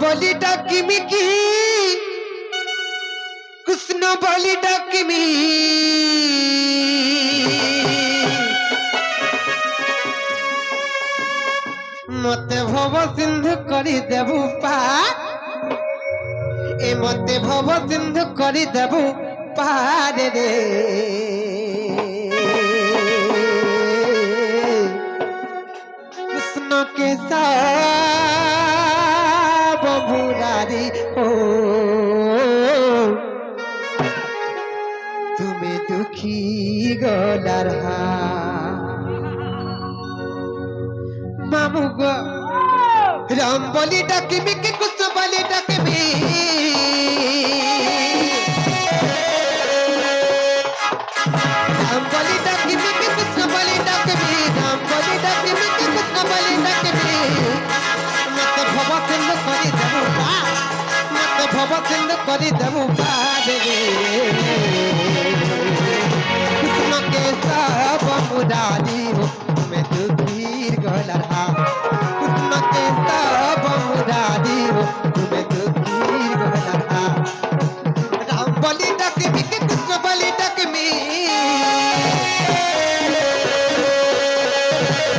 বলি ডাকিমি কি কৃষ্ণ বলি ডাকিমি মতে ভব সিন্ধু করি দেবু পার এ মতে ভব সিন্ধু করি দেবু পারে রে কৃষ্ণ কে বুরারি ও তুমি দুঃখী গলার মামু গো রাম বলি ডাকিবি কি কৃষ্ণ বলি ডাকিবি রাম বলি ডাকিবি কি কৃষ্ণ বলি ডাকিবি রাম বলি ডাকিবি কি কৃষ্ণ বলি ডাকিবি মত ভব সিন্ধু করি দেবু পার মত ভব সিন্ধু করি দেবু পার রে কৃষ্ণ কে সব মুরারি हो मैं दुखीर गलर हा कृष्ण के सब मुरारी हो मैं दुखीर गलर हा राम बलि डाकिबी के कृष्ण बलि डाकिबी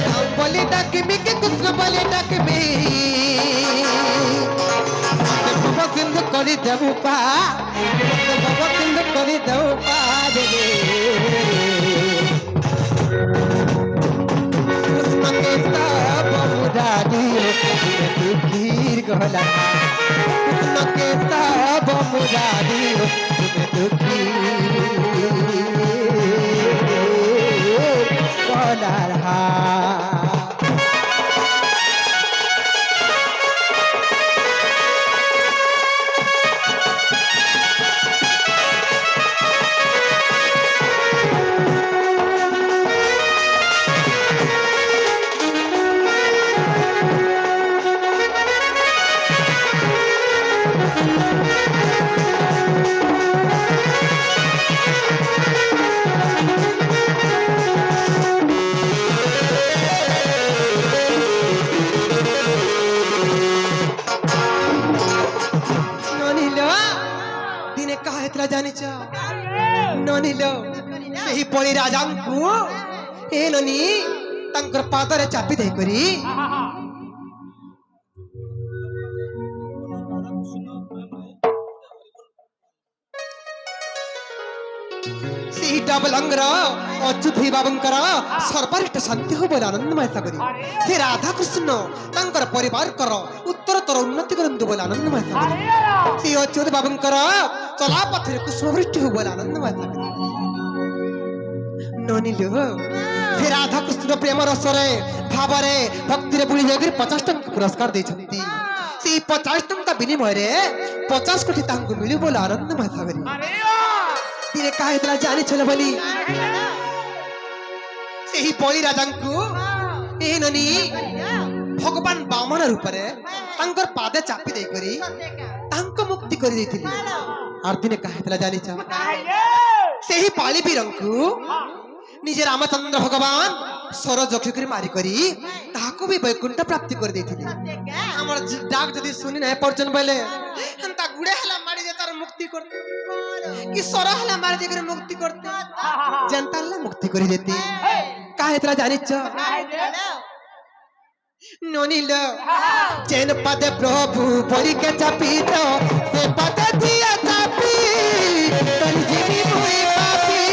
राम बलि डाकिबी के कृष्ण बलि डाकिबी भव सिंधु करी देबु पार भव सिंधु करी देबु पार रे दुखीर गला कृष्ण के सब मुरारी हो तुम्हें दुखीर गला रहा जानिच ननिल सही पड़ी राजा को ए ननी तंकर पादरे चापी दे करी सही डबल अंगर अच्युत बाबंकर सर्वरिष्ट शांति हो बोले आनंदमय सागरी से राधा कृष्ण तंकर परिवार कर उत्तर तर उन्नति करंतु बोले आनंदमय सागरी से अच्युत बाबंकर चला पथरे कुसुमवृष्टि हो बोले आनंदमय सागरी ननिलो से राधा कृष्ण प्रेम रसरे भावरे भक्ति रे बुली जागिर 50 टंका पुरस्कार दे छंती से 50 टंका विनिमय रे 50 कोटी तांको मिली बोले आनंदमय सागरी तिरे काहे तला जानि छले बोली सेही बलि राजांकु ए ननी भगवान बामन रूप रे तांकर पादे चापी दे करी तांको मुक्ति करी देथिली आर दिने काहे तला जानि छ सेही पाली बीरंकु निजे रामचंद्र भगवान सर जखि करी मारी करी ताको भी वैकुंठ प्राप्ति कर देथिली हमर डाक जदी सुनि नै परचन बोले हंता गुडे हला मारी जे तार मुक्ति कर कि सर हला मारी दे कर मुक्ति करते जनता ला मुक्ति करी देती काहे तला जानिच ननिल जैन पदे प्रभु बलि के चापी तो से पदे दिया चापी तन जीवी हुई पापी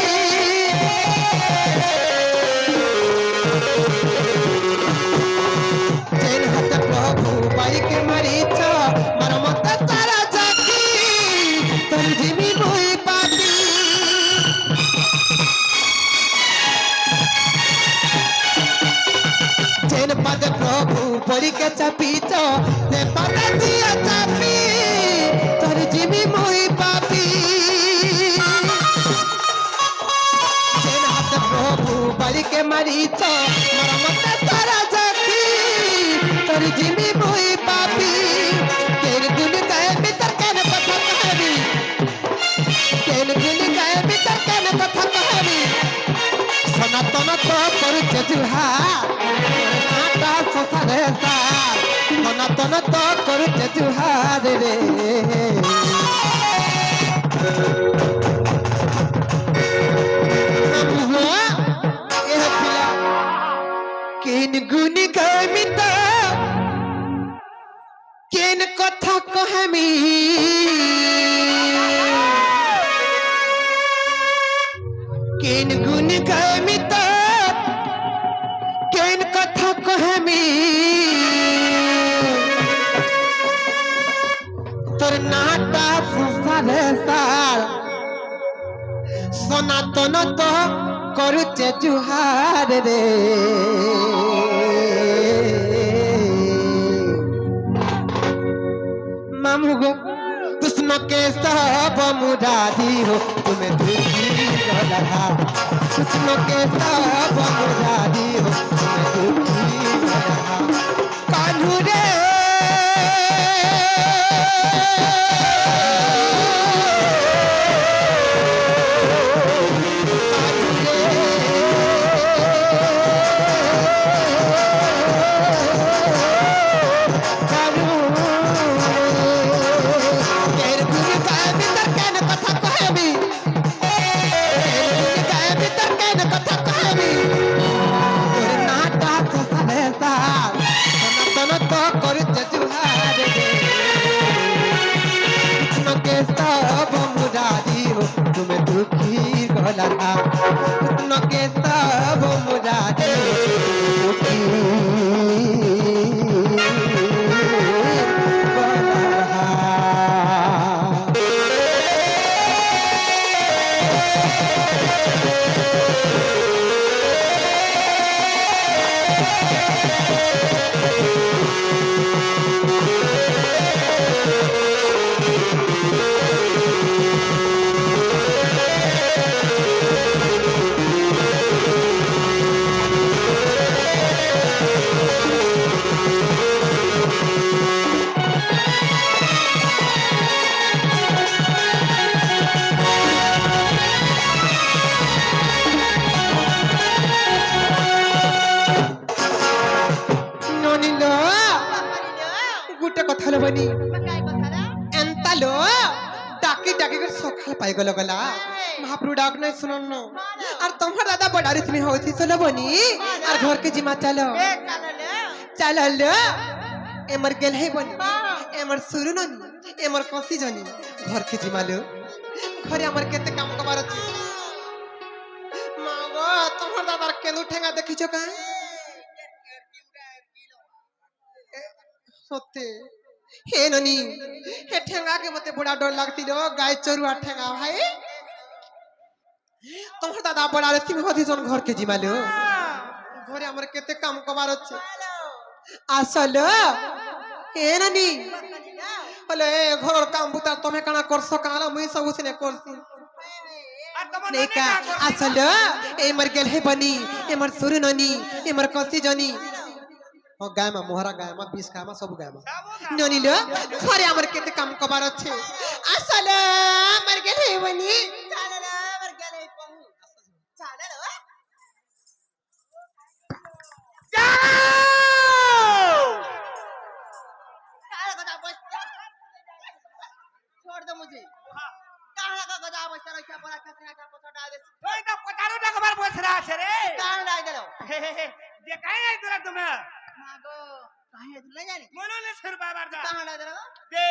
जैन हाथ प्रभु बलि के मारी तो मर मत तारा चापी तन जीवी हुई पापी जैन पद प्रभु बलि के चापी तो से पद दिया चापी तर जीवी मोहि पापी जैन हाथ प्रभु बलि के मारी तो मर मत तारा चापी तर जीवी मोहि पापी केन गुण गाय भीतर केन कथा कहबी केन गुण गाय भीतर केन कथा कहबी सनातन तो करू जुहा সনাতন তো করছে জুহার রে কেন গুনি গামিতা কেন কথা কহমি কেন গুনি গামিতা কেন কথা কহমি তোর নাটা সুসারে সার সনাতন তো করুছে জুহার রে मामू गो दुश्मन के सब मुरादी हो तुम्हें दुखी लगा दुश्मन के सब मुरादी हो तुम्हें दुखी लगा कान्हू रे तुम्हें दुखी लगा तुम के सब मुरादी दुखी गुटे कथा लबनी एंतालो डाकी डाकी कर सखाल पाई गलो गला महाप्रभु डाक नहीं सुनन न और तुम्हार दादा बड़ारी में होती चलो बनी और घर के जिमा चलो चलो लो एमर गेल है बनी एमर सुरु ननी एमर कसी जनी घर के जिमा लो घरे हमर केते काम कबार अछि मागो तुम्हार दादा केनु ठेंगा देखिछो का सत्य हे ननी हे ठेंगा के मते बड़ा डर लगती रो गाय चरुआ ठेंगा भाई तुम्हार दादा बड़ा रथी में होती जन घर के जिमालो घरे हमर केते काम कबार अछि आसल हे ननी बोले घर काम बुता तमे काना करसो काला मुई सब उसने करसी नहीं का आसल ए मर गेल है बनी ए मर सुरु ननी ए मर कसी जनी ओ गाय मा मोहरा गाय मा 20 गाय मा सब गाय मा ननी लो घरे हमर केते काम कबार अछि आसल मर गेल है बनी चालला मर गेल है पहु चालला छोड़ दो मुझे कहां का गदा बच्चा रखा पड़ा खसना का पछड़ा दे ओए तो पछाड़ो का बार बसरा छे रे कहां डाल देलो जे काहे आई तोरा तुमे मागो काहे ले जानी मनो ले सर बाबार जा कहां डाल देलो दे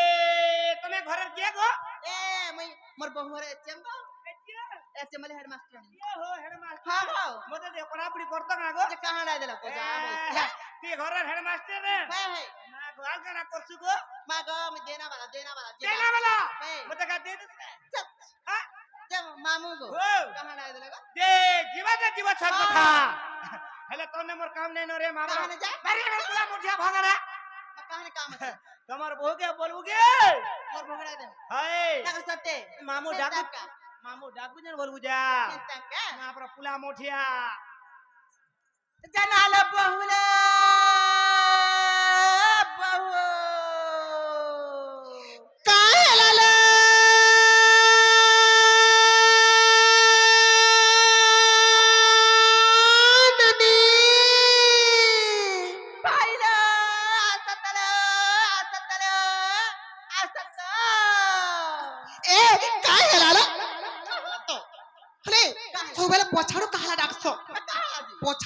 तुमे घर के गो ए मैं मोर बहु रे चेंगो ऐसे मले हेड मास्टर ये हो हेड मास्टर हां हां मते दे पढ़ापड़ी करतो ना गो जे कहां डाल देलो कोजा ते घर हेड मास्टर रे हां हां मागो आल कना करसु गो मागो मैं देना वाला मते का दे दे हां जब मामू गो कहां डाल देलो दे जीवा छल कथा हेले तोने मोर काम नै न रे मामा बारी में पुला मुठिया भगरा कहां काम है तमर बहु के बोलबू के मोर भगड़ा दे हाय का सत्ते मामू डाकू जन बोलबू जा ना पर पुला मुठिया जनाल बहुला बहु काहे लाला ननी भाईला सतला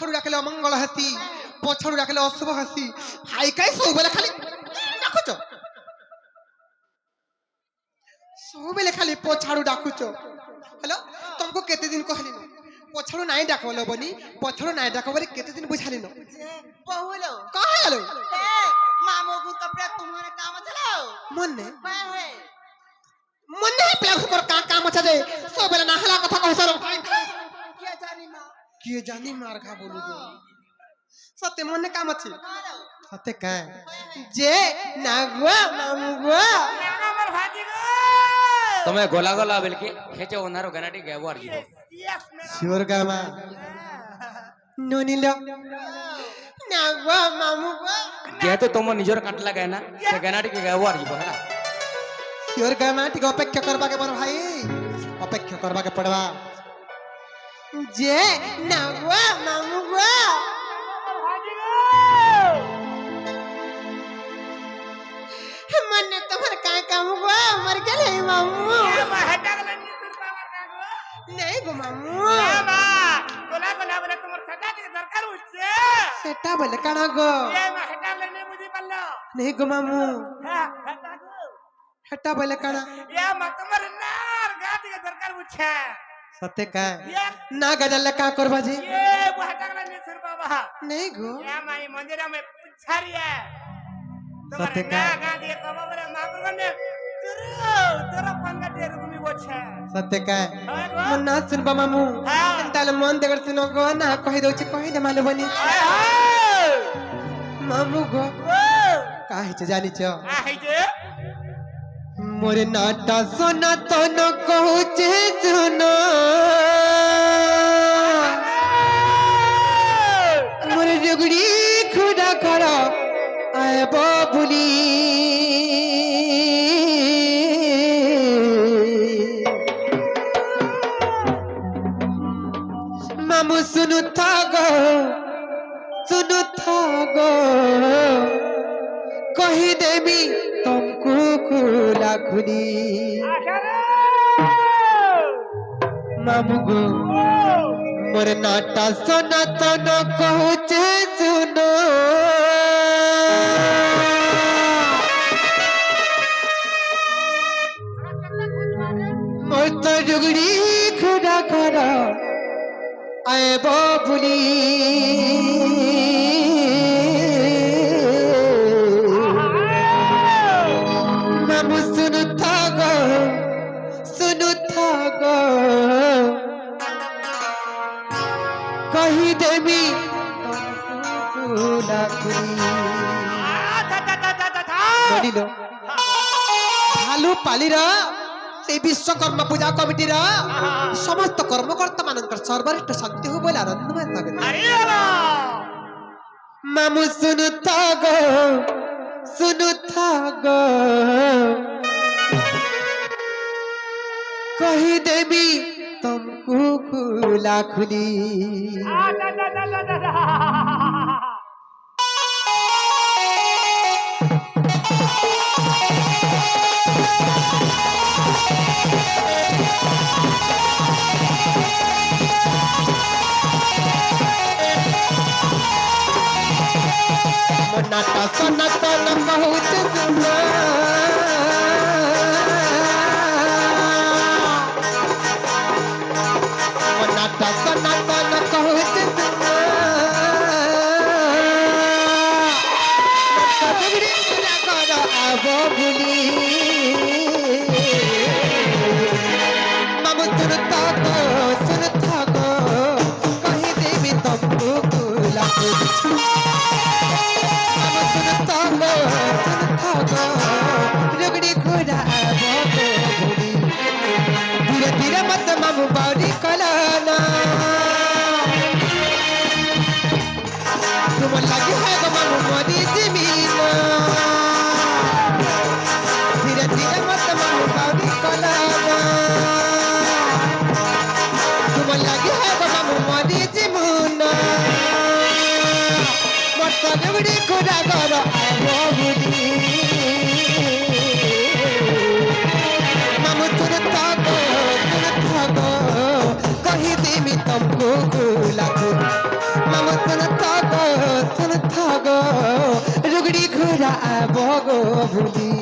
ଆଗରୁ ଡାକିଲେ ଅମଙ୍ଗଳ ହାତୀ ପଛରୁ ଡାକିଲେ ଅଶୁଭ ହାତୀ ହାଇ କାଇ ସବୁବେଳେ ଖାଲି ଡାକୁଛ ସବୁବେଳେ ଖାଲି ପଛାଡୁ ଡାକୁଛ ହ୍ୟାଲୋ ତମକୁ କେତେ ଦିନ କହିଲିନ ପଛାଡୁ ନାଇଁ ଡାକବଲ ବନି ପଛାଡୁ ନାଇଁ ଡାକ ବୋଲି କେତେ ଦିନ ବୁଝାଲିନ बहुलो କଣ ହେଇଗଲ मामो को कपड़ा तुम्हारे काम चलाओ ମନେ है ମନେ ପ୍ଲାଘର କାମ ଅଛି ଯେ ସବୁବେଳେ ନାହଲା କଥା କହିସର क्या जानी मां କିଏ ଜାନି ମାର ଖା ବୋଲୁ ସତେ ମନେ କାମ ଅଛି ସତେ କାଁ ଯେ ନାଗୁଆ ମାମୁଗୁଆ हमर भाजी गो તમે ગોલા ગોલા બલકી હેચે ઓનારો ગનાટી ગેવાર જીવો यस मेरा শিওর গামা ননিল নাগুয়া মামুগুয়া যেহেতু তোমার নিজের কাটলা গায়না সে গনাটি কে গেবার জীব হলা শিওর গামা টিকে অপেক্ষা করবাকে বড় ভাই অপেক্ষা করবাকে পড়বা যে নাগুয়া মামুগুয়া मन्ने तुम्हार काय काम गो मर गेले मामू हटा गला नी सुर पावर का गो नहीं गो मामू बा गोला गोला बोले तुमर सटा के दरकार होचे सेटा बोले काना गो ये मा हटा गला नहीं बुझी पल्लो नहीं गो मामू हटा गो हटा बोले काना ये मा तुमर नार गाती के दरकार होचे सत्य का ये ना गजल का करबा जी ये वो हटा गला नहीं सुर पावा नहीं गो ये माई मंदिर में पुछारी है सत्य का गाती के कबा बोले मापुर ने तेरा पंगा ढेर घूमी बोछे सत्य का हां गो मन ना सुनबा मामू हाँ। ताले मन देगर सुनो गो ना कहि दउछि कहि दे मालू बनी मामू गो काहे छ जानि छ मोरे नाटा सोना तो न कहूचे सुनो मोरे जुगड़ी खुदा करो आए बाबुली मामू सुनु था गो कही देवी तुमको खुला खुली मामू गो मोर नाटा सोना तो न कहूचे सुनो मोर तो जुगड़ी खुदा करो आए बाबुली मामू सुनु था गो कही देवी বলিল ভালু পালির সেই বিশ্বকর্মা পূজা কমিটির সমস্ত কর্মকর্তা মানଙ୍କର সর্বশ্রেষ্ঠ শান্তি হো বলে আনন্দময় স্বাগত মামু শুনু থাগো কহি দেবী तुमको खुला खुली नाटा सोना तो न बहुत सुना नाटा सोना तो न बहुत सुना कदगड़ी पूरा करो आबो भूली मामू सुन थाको कही देवी तुमको खुला रगड़ी घोड़ा धीरे धीरे मत मामू बाड़ी कलाना तुम लगे है गो मामू मोदी जमीना धीरे धीरे मत मामू बाड़ी कलाना तुम लगे है गो मामू मोदी जमीना मत रगड़ी घोड़ा करो मामू तुम थाको कही देवी तुमको खुला मामू सुनथाग रुगड़ी घुरा बगो भुली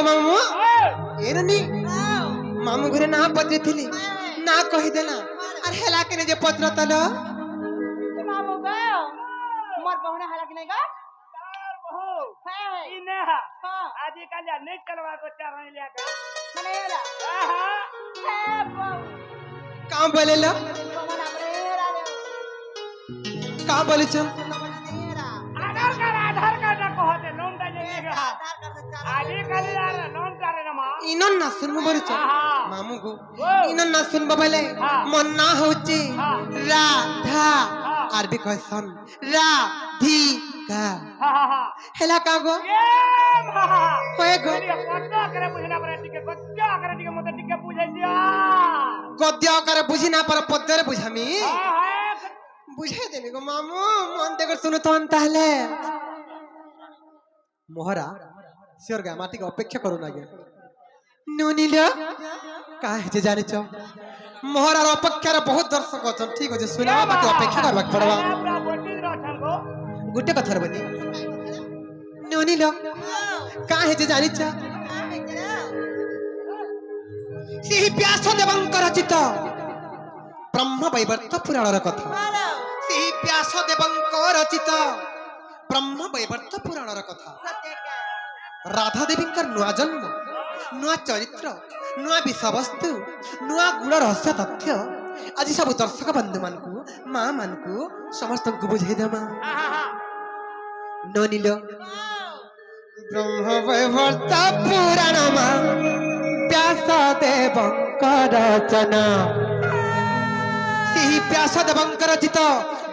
मामू ಏನನಿ मामू घरे ना पत्रे थिली ना कहि देना अरे हेला के जे पत्र तल मामू गयो मोर बहुने हाला कि नहीं गा है इने आदि काल नहीं चलवा को चारणी लिया का मने एरा आहा है बहु का बोलेला बहुना अपने एरा दे का बोले छन एरा आधार कार्ड को होते लोन दा जेगा आधार कार्ड से चार आदि काल यार लोन चारे नमा इनन ना सुनबो बरे छन मामू गो इनन ना सुनबो बले मन ना होची राधा आरबी कहसन राधिका हेला का गो ये महा होए गो पट्टा करे बुझना पड़े टिके पट्टा करे टिके मते टिके बुझै दिया गद्य करे बुझी ना पर पद्य रे बुझामी बुझे देले गो मामू मन देखो सुनो तो ताहले मोहरा सिर गा माटी के अपेक्षा करू ना गे नोनिल काहे जे जानि छ मोहरार अपेक्षा रे बहुत दर्शक अछन ठीक अछि सुनावा बाकी अपेक्षा करबाक पड़वा पूरा बोटी रछन को गुटे कथर बनी नोनिल काहे जे जानि छ सेही व्यास देवंकर रचित ब्रह्म वैवर्त पुराणर कथा सेही व्यास देवंकर रचित ब्रह्म वैवर्त पुराणर कथा राधा देवींकर नुआ जन्म नुआ चरित्र नुआ विषय वस्तु नुआ गुण रहस्य तथ्य आज सब दर्शक बंधु मान को माँ मान को समस्त को बुझे देमा ननिल ब्रह्म वैवर्त पुराण मा व्यास देवंकर रचना सेही व्यास देवंकर रचित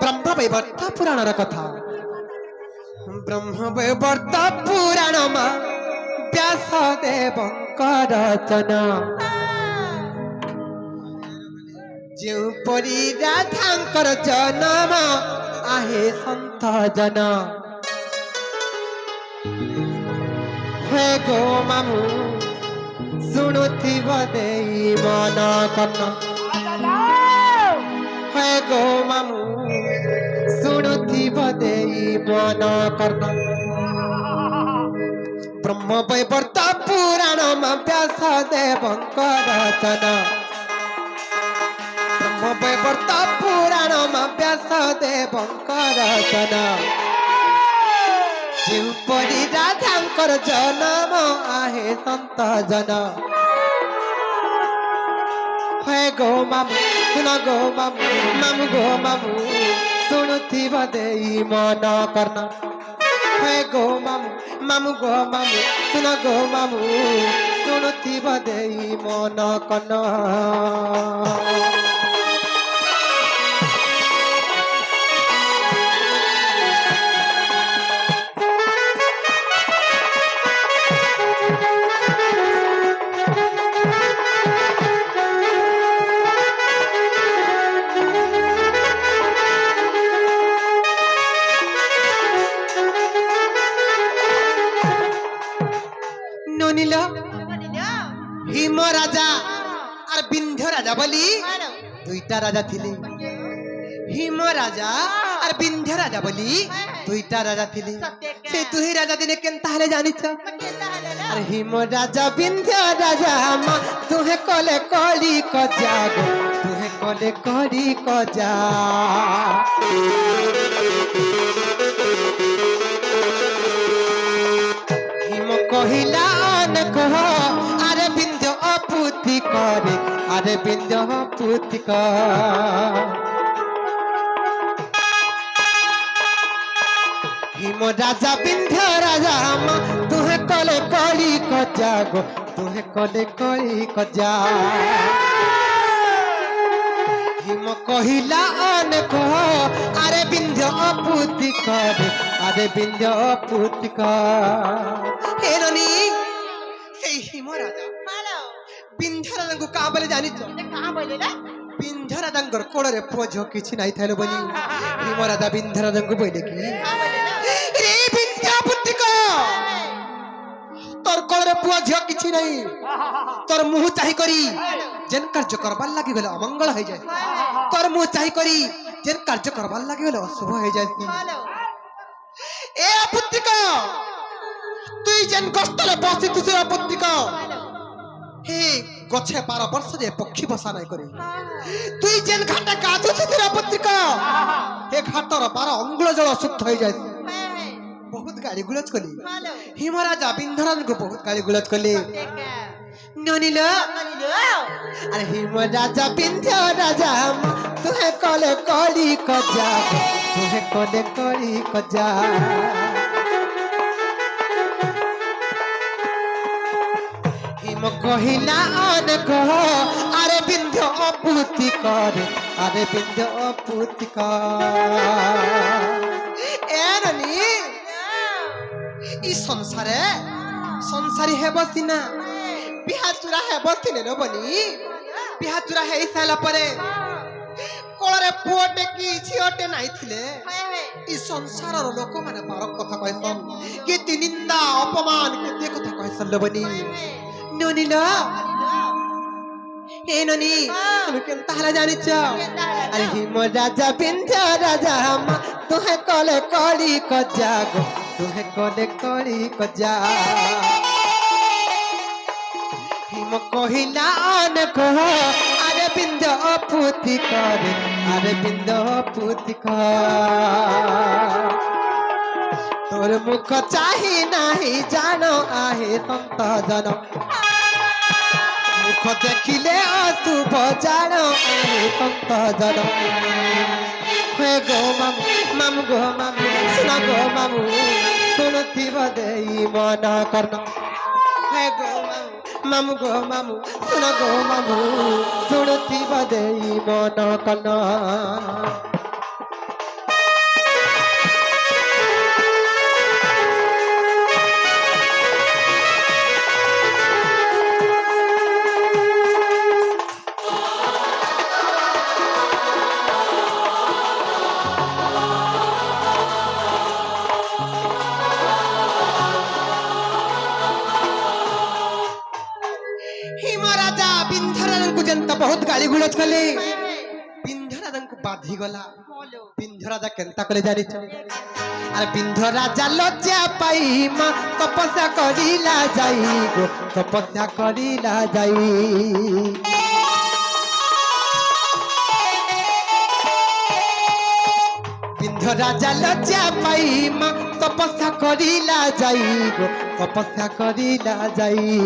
ब्रह्म वैवर्त पुराणर कथा ब्रह्म वैवर्त पुराण मा व्यास देवंकर रचना जो परी राधांकर जन्म आहे संत जन हे गो मामू शुणुथिब देई मन कन हे गो मामू शुणुथिब देई मन कन ब्रह्म वैवर्त पुराण व्यास देवंकर रचना ब्रह्म वैवर्त पुराण व्यास देवंकर रचना जिपरी राधांकर जन्म आहे संत जन हे गो मामू सुन गो मामू मामू गो मामू शुणुथिब देई मन करना हे गो मामू मामू गो मामू सुन गो मामू शुणुथिब देई मन कन ননিল বলিল হিম রাজা আর বিন্ধ্য রাজা বলি মালো দুইটা রাজা ଥିଲେ হিম রাজা আর বিন্ধ্য রাজা বলি দুইটা রাজা ଥିଲେ সে দুই রাজা দিনে কেনতা হলে জানিছ কেতা হলো আর হিম রাজা বিন্ধ্য রাজা মা তুহে কলে কলি কজা গো তুহে কলে কলি কজা হিম কহিলা অনেক আরে বিন্ধ্য অপুতি করে আরে বিন্ধ্য অপুতি করে হিম রাজা বিন্ধ্য রাজা মা তুহে কলে কলি কজা গো তুহে কলে কলি কজা হিম কহিলা অনেক আরে বিন্ধ্য অপুতি করে আরে বিন্ধ্য অপুতি করে ননি সেই হিম রাজা মালো বিন্ধ্য রাজাଙ୍କୁ କା বলে জানিছ কা বলিল বিন্ধ্য রাজাଙ୍କର କୋଳରେ ପୁଅ ଝିଅ କିଛି ନାହିଁ ଥିଲେ ବୋଲି ହିମ ରାଜା ବିନ୍ଧ୍ୟ ରାଜାଙ୍କୁ କହିଲେ କି কা বলিল রে বিন্ধ্যা পুত্রিক তোর কোଳରେ পুଅ ଝିଅ କିଛି ନାହିଁ তোর মুহ চাহি করি যেন কার্য করবার লাগি গেলে অমঙ্গল হয়ে যায় তোর মুহ চাহি করি যেন কার্য করবার লাগি গেলে অশুভ হয়ে যায় মালো এ পুত্রিক তুই যেন কষ্টলে বসিছিস পুত্রিক হে গছে 12 বর্ষ যে পক্ষী বসা নাই করে তুই যেন ঘাটে কাঁদুছিস পুত্রিক হে ঘাটর 12 অঙ্গুল জল অশুদ্ধ হয়ে যায় বহুত গালি গুলজ কলি মালো হিম রাজা বিন্ধ্য বহুত গালি গুলজ কলি টেকা ননিল বলিল আরে হিম রাজা বিন্ধ্য রাজা মা তুহে কলে কলি কজা তুহে কলে কলি কজা হিম কহিলা অনেক আরে বিন্ধ্য অপুতি করে আরে বিন্ধ্য অপুতি করে এ ননি ই সংসারে সংসারী হেব সিনা বিহা চূড়া হেব সিনে নবনি বিহা চূড়া হেই সাইলা পরে কোଳରେ ପୁଅଟେ କି ଝିଅଟେ ନାଇଁ ଥିଲେ ଇ ସଂସାରର ଲୋକମାନେ ବାର କଥା କହିସନ୍ କେତେ ନିନ୍ଦା ଅପମାନ କେତେ କଥା କହିସନ୍ ଲୋବନି ନନିଲ ଏ ନନି তুমি কেনতা হলে জানিছ আরে হিম রাজা বিন্ধ্য রাজা মা তুহে কলে কলি কজা গো তুহে কলে কলি কজা হিম কহিলা অনেক আরে বিন্ধ্য অপুতি করে আরে বিন্ধ্য অপুতি করে তোর মুখ চাহি নাহি জানো আহে সন্ত জন মুখ দেখিলে অশুভ জানো আহে সন্ত জন হে গো মামু মামু গো মামু শুন গো মামু শুনুথিব দেই মন কর্ণ হে গো মামু মামু গো মামু শুন গো মামু শুনুথিব দেই মন কর্ণ बहुत गाली गुलज कले बिंध्य राजा को बाधी गला बिंध्य राजा केनता करे जानी अरे बिंध्य राजा लज्जा पाई मां तपस्या करिला जाई गो तपस्या करिला जाई बिंध्य राजा लज्जा पाई मां तपस्या करिला जाई गो तपस्या करिला जाई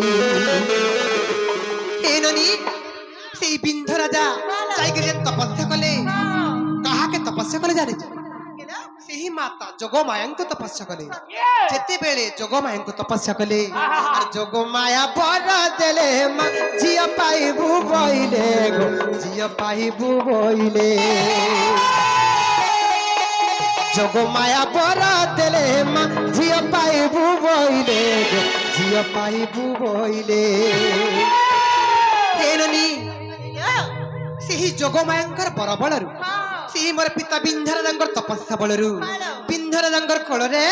एननी সেই বিন্ধ্য রাজা চাইকে যে তপস্যা কলে কাহাকে তপস্যা কলে জানিছ সেই মাতা যোগমায়াଙ୍କୁ তপস্যা কলে যেতেবেলে যোগমায়াଙ୍କୁ তপস্যা কলে আর যোগমায়া বর দেলে মা ঝিଅ পাইবু বইলে গো ঝিଅ পাইবু বইলে যোগমায়া বর দেলে মা ঝিଅ পাইবু বইলে গো ঝিଅ পাইবু বইলে এননি ସେହି ଯୋଗମାୟାଙ୍କର ବର ବଳରୁ ସେହି ମୋର ପିତା ବିନ୍ଧ୍ୟ ରାଜାଙ୍କର ତପସ୍ୟା ବଳରୁ ବିନ୍ଧ୍ୟ ରାଜାଙ୍କର କୋଳରେ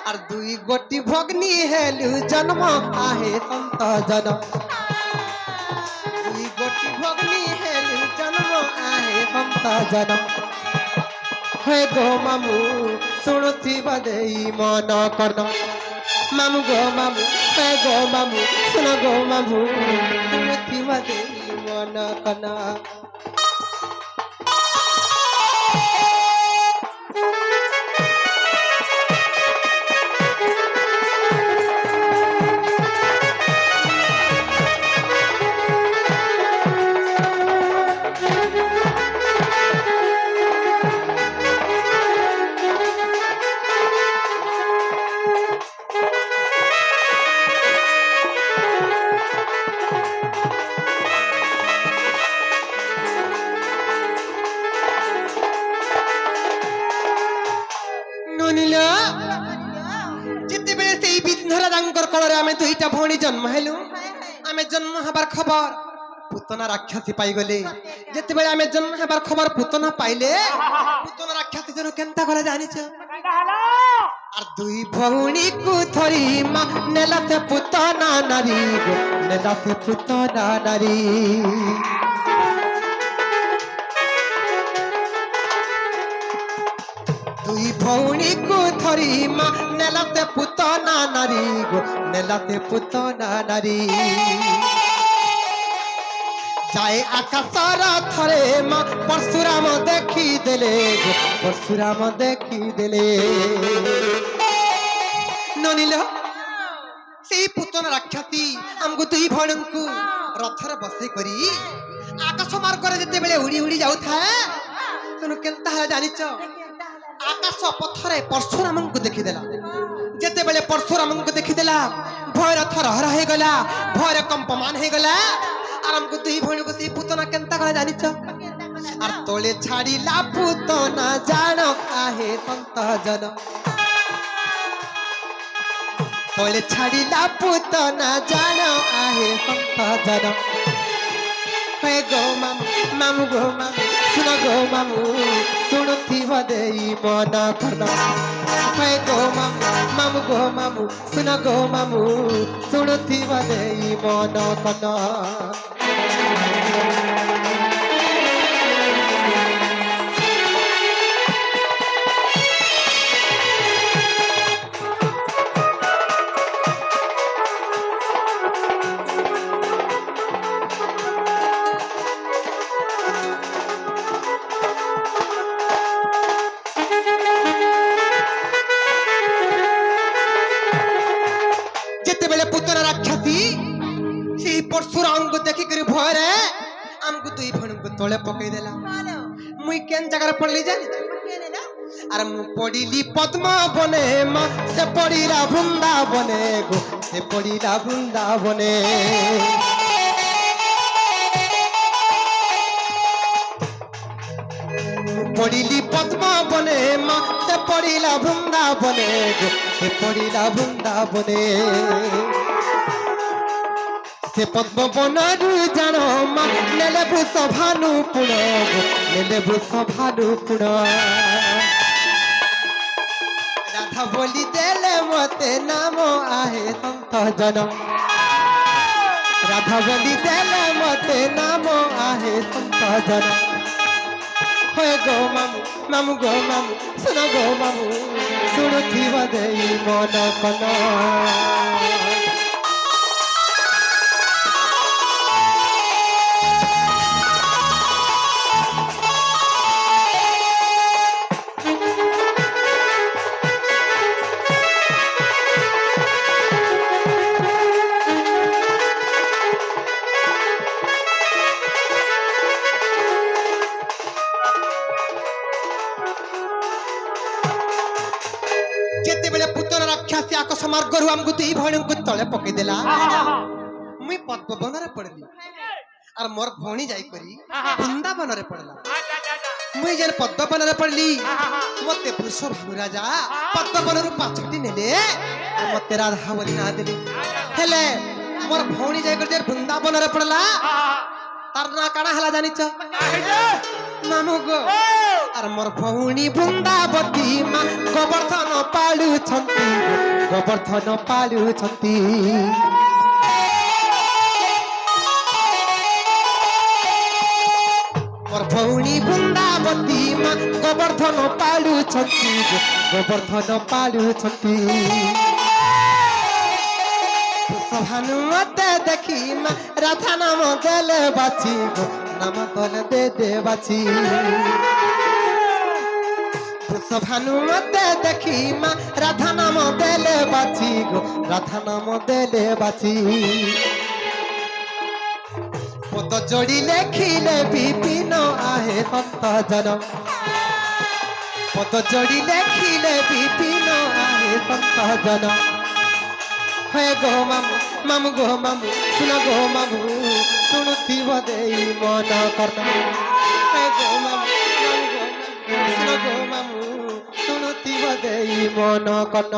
আর দুই গোটি ভগ্নী হেলু জন্ম আহে সন্ত জনম দুই গোটি ভগ্নী হেলু জন্ম আহে সন্ত জনম হে গো মামু শুণুথিবা দেই মন কর্ণ মামু গো মামু হে গো মামু শুন গো মামু শুণুথিবা দেই মন কর্ণ যেତେବେଳେ সেই বিন্ধরা দাঙ্কর কଳରେ ଆମେ ଦୁଇଟା ଭଉଣୀ ଜନ୍ମ ହେଲୁ ଆମେ ଜନ୍ମ ହେବାର ଖବର ପୁତନା ରାକ୍ଷସୀ ପାଇଗଲେ ଯେତେବେଳେ ଆମେ ଜନ୍ମ ହେବାର ଖବର ପୁତନା ପାଇଲେ ପୁତନା ରାକ୍ଷସୀ ଜଣ କେନ୍ତା କଲେ ଜାଣିଛ আর দুই ভৌণীକୁ ধরি মা নেলাতে পুতনা নারী গো নেলাতে পুতনা নারী দুই ভৌণীକୁ ধরি মা নেলাতে পুতনা নারী গো নেলাতে পুতনা নারী যায় আকাশর থরে মা পরশুরাম দেখি দেলে গো পরশুরাম দেখি দেলে ননিল সেই পুতনা রাক্ষসী আমକୁ দুই ଭଉଣୀଙ୍କୁ ରଥରେ ବସେଇ କରି ଆକାଶ ମାର୍ଗରେ ଯେତେବେଳେ ଉଡ଼ି ଉଡ଼ି ଯାଉଥାଏ ତେଣୁ କେନ୍ତା ହେଲା ଜାଣିଛ ଆକାଶ ପଥରେ ପରଶୁରାମଙ୍କୁ ଦେଖିଦେଲା ଯେତେବେଳେ ପରଶୁରାମଙ୍କୁ ଦେଖିଦେଲା ଭୟର ଥରହର ହେଇଗଲା ଭୟରେ କମ୍ପମାନ ହେଇଗଲା আর আমକୁ দুই ভଉଣୀକୁ সেই পুতনা কেন্তা করে জানিছ আর তোলে ছাড়িলা পুতনা জান আহে সন্ত জন তোলে ছাড়িলা পুতনা জান আহে সন্ত জন হে গো মামু মামু গো মামু শুন গো মামু শুণুথিব দেই মন কর্ণ হে গো মামু মামু গো মামু শুন গো মামু শুণুথিব দেই মন কর্ণ যেতেবেলে পুতনা রাক্ষসী সেই পরশুরামଙ୍କୁ ଦେଖିକରି ଭୟରେ ଆମକୁ ଦୁଇ ଭଉଣୀଙ୍କୁ ତଳେ ପକେଇ ଦେଲା ମୁଇଁ କେନ୍ ଜାଗାରେ ପଡିଲି ଜାଣି ଆରେ ମୁଁ ପଡିଲି ପଦ୍ମ ବନେ ମା ସେ ପଡିଲା ବୃନ୍ଦାବନେ ଗো ସେ ପଡିଲା ବୃନ୍ଦାବନେ পড়িলি পদ্ম বনে মা সে পড়িলা বৃন্দাবনে গো সে পড়িলা বৃন্দাবনে সে পদ্ম বনরু জান মা নেলে বৃষভানু পুণ গো নেলে বৃষভানু পুণ রাধা বলি দেলে মতে নাম আহে সন্ত জন রাধা বলি দেলে মতে নাম আহে সন্ত জন হে গো মামু মামু গো মামু শুন গো মামু শুণুথিব দেই মন কর্ণ যেতেবেলে পুতনা রাক্ষসী আকাশ মার্গରୁ ଆମକୁ ଦୁଇ ଭଉଣୀଙ୍କୁ ତଳେ ପକେଇ ଦେଲା ମୁଇଁ ପଦ୍ମବନରେ ପଡିଲି আর মোর ভଉଣୀ ଯାଇକରି ବୃନ୍ଦାବନରେ ପଡିଲା ମୁଇଁ ଯେନ୍ ପଦ୍ମବନରେ ପଡିଲି ମତେ ବୃଷଭାନୁ ରାଜା ପଦ୍ମବନରୁ ପାଛଟି ନେଲେ আর ମତେ ରାଧା ବୋଲି ନାଁ ଦେଲେ ହେଲେ মোর ଭଉଣୀ ଯାଇକରି ଯେ ବୃନ୍ଦାବନରେ ପଡିଲା তার না কাଣା হেলা জানিছ মামু গো আর মোর ভৌণী বৃন্দাবতী মা গোবর্ধন পালুছন্তি গোবর্ধন পালুছন্তি মোর ভৌণী বৃন্দাবতী মা গোবর্ধন পালুছন্তি গোবর্ধন পালুছন্তি ভানুমতে দেখি মা রাধা নাম দেলে বাছি গো নাম তলে দে দে বাছি ভানুমতে দেখি মা রাধা নাম দেলে বাছি গো রাধা নাম দেলে বাছি পদ যোড়ি লেখিলে বিপিন আহে সন্ত জন পদ যোড়ি লেখিলে বিপিন আহে সন্ত জন হয়ে গো মামু মামু গো মামু শুন গো মামু শুণুথিব দেই মন কর্ণ হয়ে গো মামু মামু গো মামু শুন গো মামু শুণুথিব দেই মন কর্ণ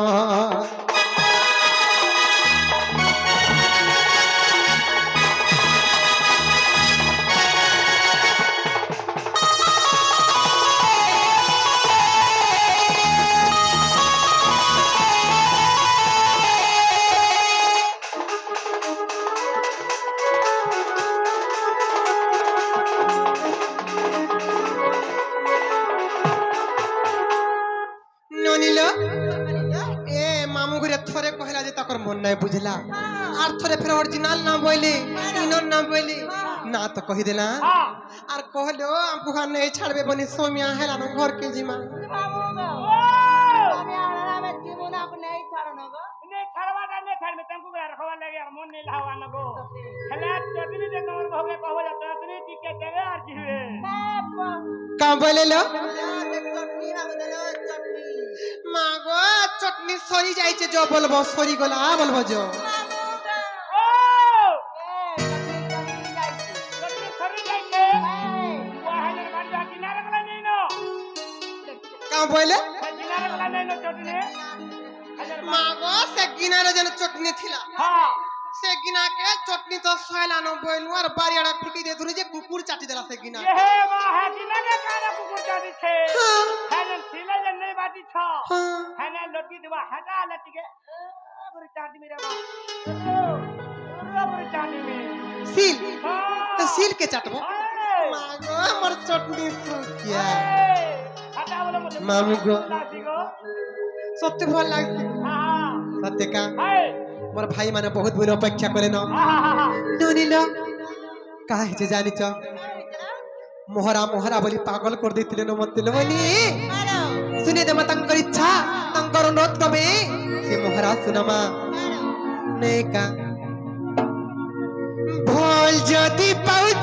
थोरे कहला जे तकर मन नहीं बुझला और थोरे फिर ओरिजिनल ना बोली इनर ना बोली ना तो कहि देला और कहलो हमको खान नहीं छाड़बे बनी सोमिया हेला न घर के जिमा बाबू गो আমি আড়া মে জীবন আপ নেই ছাড়নো গো नहीं छड़वा नहीं छड़बे तुमको रखवा लगे यार मन नहीं लावा न गो खला चटनी जे तोर भगे कहबो जा चटनी टिके तेरे और जीवे का बोले लो चटनी ना बोलो चटनी मागो चटनी सरी जाइছে जो बोलबो सरी गला बोलबो जो ओ चटनी जाइছি चटनी सरी जाइए वाहन बांधा किनारे वाला नहीं नो का बोले किनारे वाला नहीं नो चटनी मागो से किनारे जन चटनी थिला हां से गिना के चटनी तो सोयला न बोलनु और बारियाड़ा फिकी दे तुरी जे कुकुर चाटी देला से गिना ये मां है किनारे काना कुकुर चाटी छे है सिले जे नहीं बाटी छ है ना लटकी देवा हटा लटकी के बड़ी चाटी मेरा बा बड़ी चाटी में सील हां तो सील के चाटबो मागो हमर चटनी सुकिया हटा बोलो मुझे मामू गो लासी गो सत्य भल लागते हां सत्य का हाय मोर भाई माने बहुत बुरा अपेक्षा करे न हां ननिलो काहे जे जानि छ मोहरा मोहरा बोली पागल कर देथिले न मत लवनी सुने दे मतंकर इच्छा तंकर अनुरोध कबे से मोहरा सुनमा नेका भोल जदी पाउ